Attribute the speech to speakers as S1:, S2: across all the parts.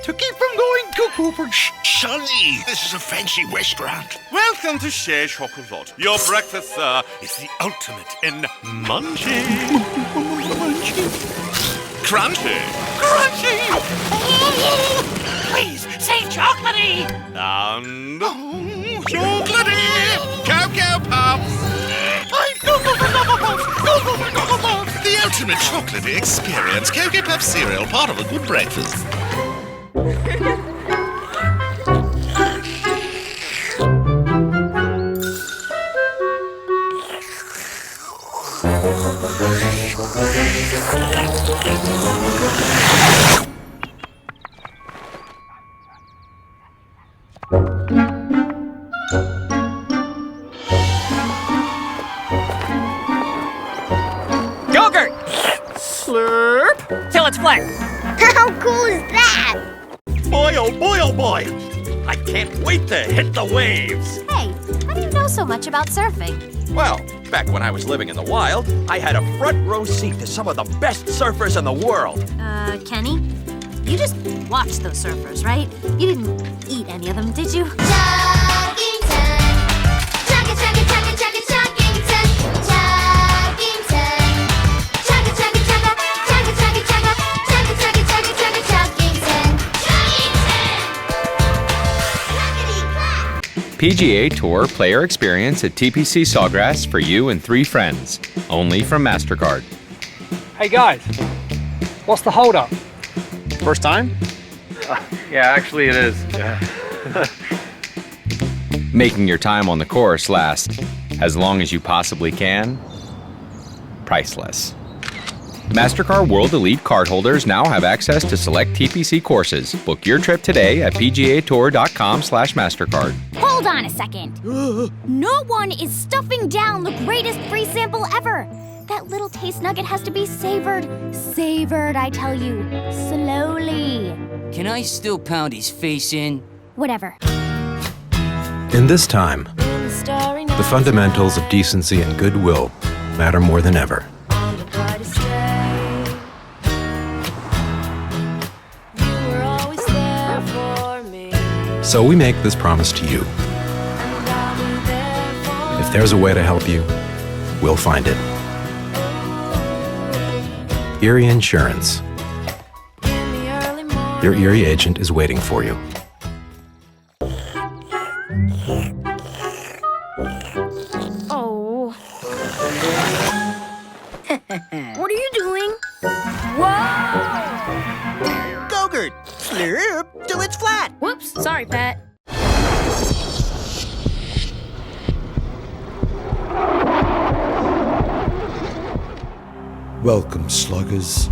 S1: to keep from going cuckoo for
S2: Sonny, this is a fancy restaurant.
S3: Welcome to Chez Chocolat. Your breakfast, sir, is the ultimate in munching. Crunchy.
S1: crunchy.
S4: Please, say chocolatey!
S3: And chocolatey. Cocoa Puffs.
S1: I'm Cocoa Puffs. Cocoa Puffs.
S2: The ultimate chocolatey experience. Cocoa Puff cereal, part of a good breakfast.
S4: Yogurt! Slurp till it's flat.
S5: How cool is that?
S3: Boy, oh boy, I can't wait to hit the waves.
S5: Hey, how do you know so much about surfing?
S6: Well, back when I was living in the wild, I had a front row seat to some of the best surfers in the world.
S5: Kenny? You just watched those surfers, right? You didn't eat any of them, did you?
S7: PGA Tour player experience at TPC Sawgrass for you and 3 friends. Only from MasterCard.
S8: Hey guys, what's the holdup?
S9: First time?
S10: Yeah, actually it is. Yeah.
S7: Making your time on the course last as long as you possibly can. Priceless. MasterCard World Elite cardholders now have access to select TPC courses. Book your trip today at pgatour.com/MasterCard.
S5: Hold on a second. No one is stuffing down the greatest free sample ever. That little taste nugget has to be savored. Savored, I tell you. Slowly.
S4: Can I still pound his face in?
S5: Whatever.
S11: In this time, the fundamentals of decency and goodwill matter more than ever. So we make this promise to you. If there's a way to help you, we'll find it. Erie Insurance. Your Erie agent is waiting for you.
S5: Oh. What are you doing? Whoa!
S4: Yogurt! Slurp till it's flat.
S5: Whoops, sorry, Pat.
S12: Welcome, sluggers.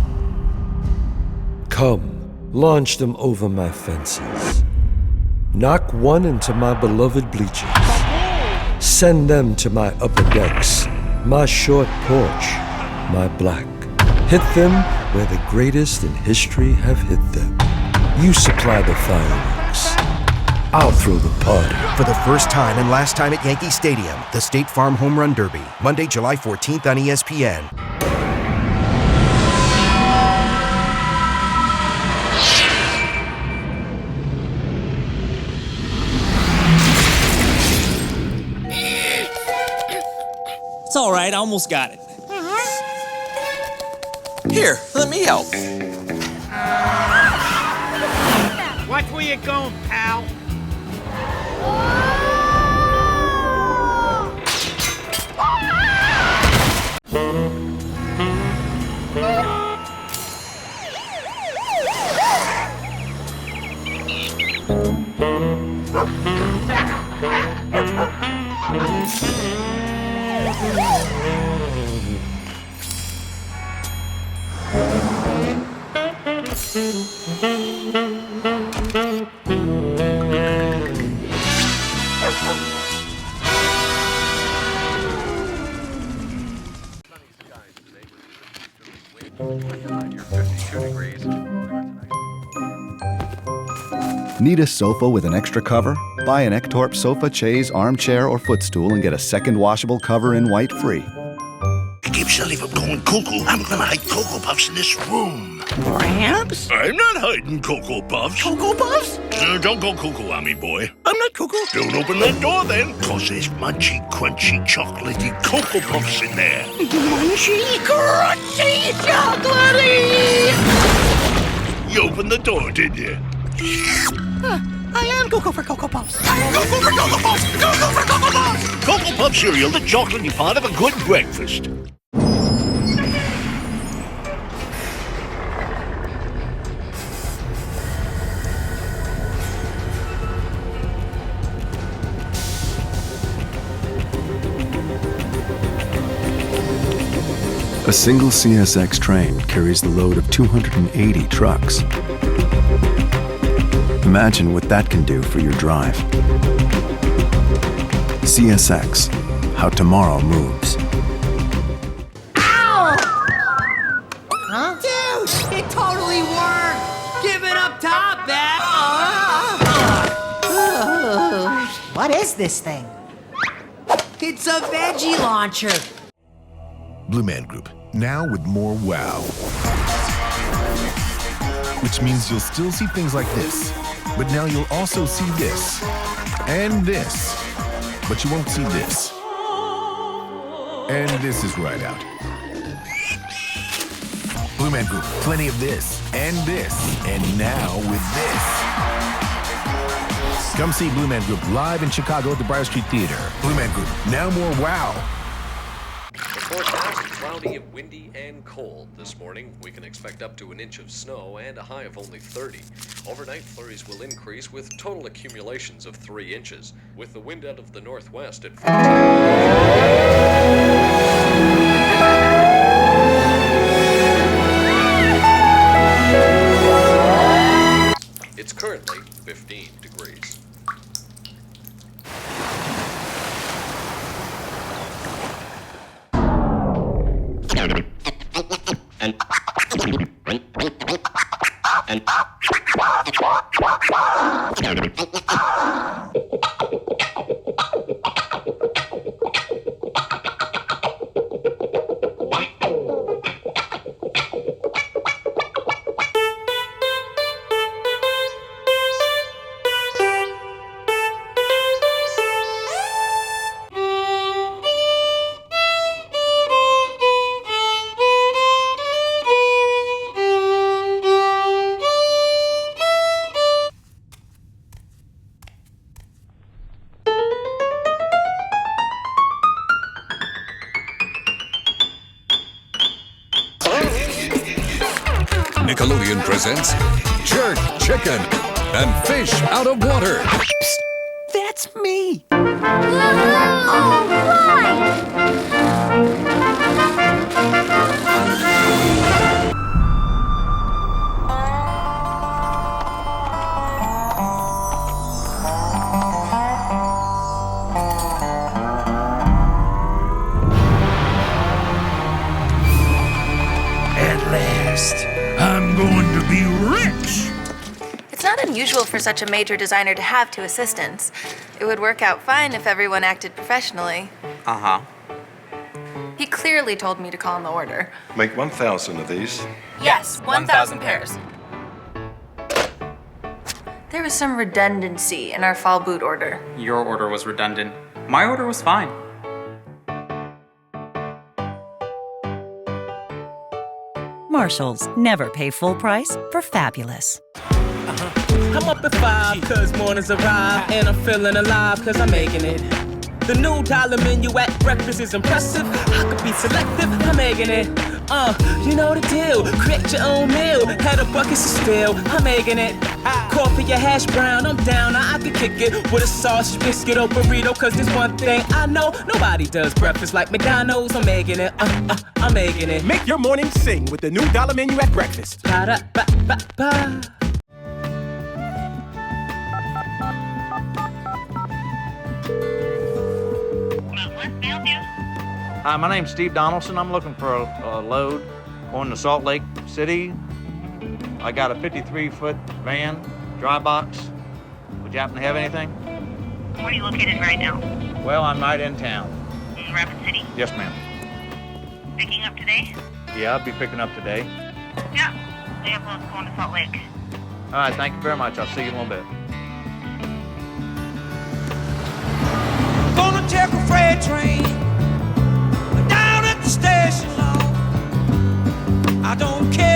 S12: Come, launch them over my fences. Knock one into my beloved bleachers. Send them to my upper decks, my short porch, my black. Hit them where the greatest in history have hit them. You supply the fireworks. I'll throw the party.
S13: For the first time and last time at Yankee Stadium, the State Farm Home Run Derby, Monday, July 14th on ESPN.
S4: It's all right, I almost got it.
S6: Here, let me help.
S1: Watch where you're going, pal.
S14: Need a sofa with an extra cover? Buy an Ektorp sofa, chaise, armchair, or footstool and get a second washable cover in white free.
S2: To keep Sonny from going cuckoo, I'm gonna hide Cocoa Puffs in this room. Perhaps? I'm not hiding Cocoa Puffs. Cocoa Puffs? Don't go cuckoo on me, boy. I'm not cuckoo. Don't open that door then, cause there's munchy, crunchy, chocolatey Cocoa Puffs in there. Munchy, crunchy, chocolatey! You opened the door, didn't you?
S1: I am Cocoa for Cocoa Puffs.
S2: Cocoa for Cocoa Puffs! Cocoa for Cocoa Puffs! Cocoa Puff cereal, the chocolatey part of a good breakfast.
S11: A single CSX train carries the load of 280 trucks. Imagine what that can do for your drive. CSX, how tomorrow moves.
S4: Ow! Huh? Dude, it totally worked! Give it up top, man!
S9: What is this thing?
S4: It's a veggie launcher.
S15: Blue Man Group, now with more wow. Which means you'll still see things like this, but now you'll also see this, and this, but you won't see this. And this is right out. Blue Man Group, plenty of this, and now with this. Come see Blue Man Group live in Chicago at the Briar Street Theater. Blue Man Group, now more wow.
S16: The forecast is cloudy and windy and cold. This morning, we can expect up to an inch of snow and a high of only 30. Overnight, flurries will increase with total accumulations of 3 inches, with the wind out of the northwest at 15. It's currently 15 degrees.
S17: Nickelodeon presents Jerk Chicken and Fish Out of Water.
S4: Psst, that's me.
S1: I'm going to be rich!
S18: It's not unusual for such a major designer to have 2 assistants. It would work out fine if everyone acted professionally.
S6: Uh-huh.
S18: He clearly told me to call in the order.
S19: Make 1,000 of these.
S18: Yes, 1,000 pairs. There was some redundancy in our fall boot order.
S10: Your order was redundant. My order was fine.
S20: Marshalls, never pay full price for fabulous.
S21: I'm up at 5 cause mornings arrive, and I'm feeling alive cause I'm making it. The new dollar menu at breakfast is impressive. I could be selective, I'm making it. You know the deal, create your own meal. Had a bucket so still, I'm making it. Coffee or hash brown, I'm down, I could kick it with a sausage, biscuit or burrito. Cause there's one thing I know, nobody does breakfast like McDonald's. I'm making it, I'm making it.
S22: Make your morning sing with the new dollar menu at breakfast.
S21: Pa-da-ba-ba-ba.
S23: Hi, my name's Steve Donaldson. I'm looking for a load going to Salt Lake City. I got a 53-foot van, dry box. Would you happen to have anything?
S24: Where are you located right now?
S23: Well, I'm right in town.
S24: In Rapid City?
S23: Yes, ma'am.
S24: Picking up today?
S23: Yeah, I'll be picking up today.
S24: Yeah. We have loads going to Salt Lake.
S23: All right, thank you very much. I'll see you in a little bit.
S3: Gonna take a freight train down at the station, Lord. I don't care